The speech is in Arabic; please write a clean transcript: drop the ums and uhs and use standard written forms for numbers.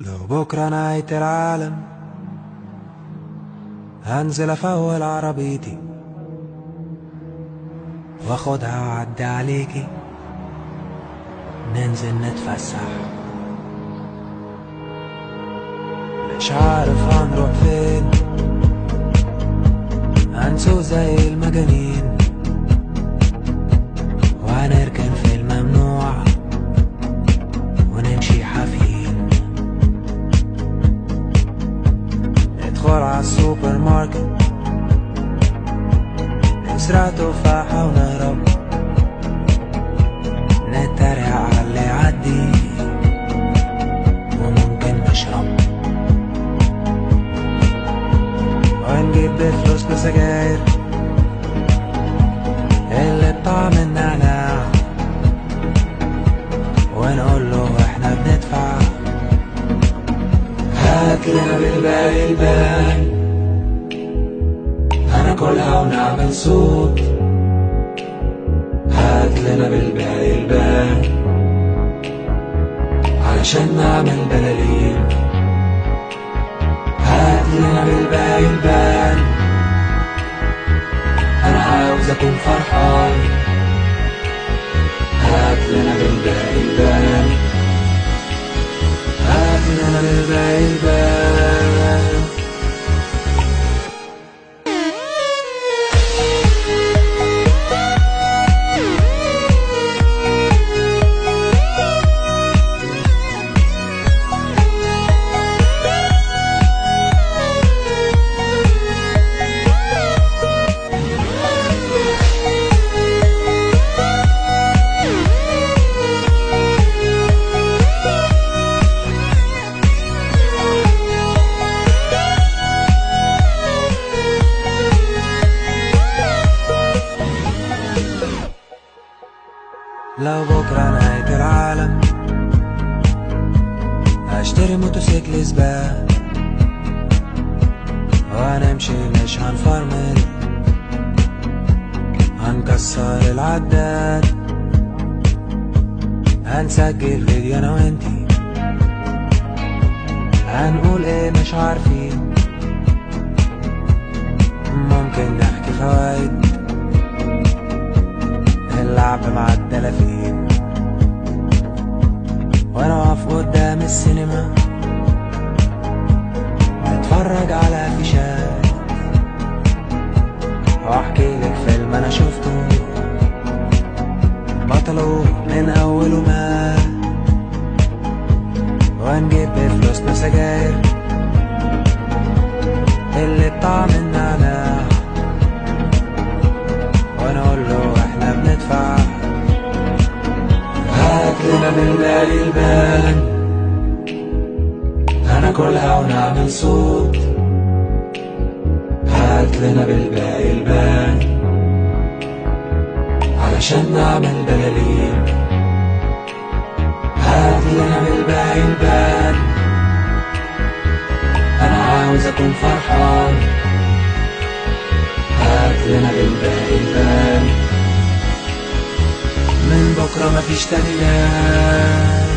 لو بكرة نهاية العالم هنزل افول عربيتي واخدها واعدي عليكي، ننزل نتفسح. مش عارف هنروح فين، هنسوق زي المجانين وهنركن في الممنوع ونمشي حافيين. ندخل عالسوبر ماركت نسرق تفاحة ونهرب، نتريق على اللي يعدي وممكن نشرب، ونجيب بفلوسنا سجاير اللي بطعم النعناع ونقول له احنا بندفع، هاتلنا بالباقي الباقي هناكلها ونعمل صوت، هاتلنا بالباقي الباقي علشان نعمل بلالين، هاتلنا بالباقي الباقي انا عاوز اكون فرحان، هاتلنا بالباقي الباقي هاتلنا بالباقي الباقي. لو بكرة نهاية العالم هشتري موتوسيكل سباق وهنمشي مش هنفرمل، هنكسر العداد، هنسجل فيديو انا وانتي، هنقول ايه مش عارفين، ممكن نحكي فوايد اللعب مع الدلافين، وانا واقف قدام السينما نتفرج على فيشات واحكي لك فيلم انا شفته بطله من اوله مات، ونجيب بفلوسنا سجاير اللي بطعم النعناع ونقول له احنا بندفع، هاتلنا بالباقي الباقي هناكلها ونعمل صوت، هاتلنا بالباقي الباقي علشان نعمل بلالين، هاتلنا بالباقي الباقي انا عاوز اكون فرحان، هاتلنا بالباقي الباقي من بكرة مفيش تاني ناس.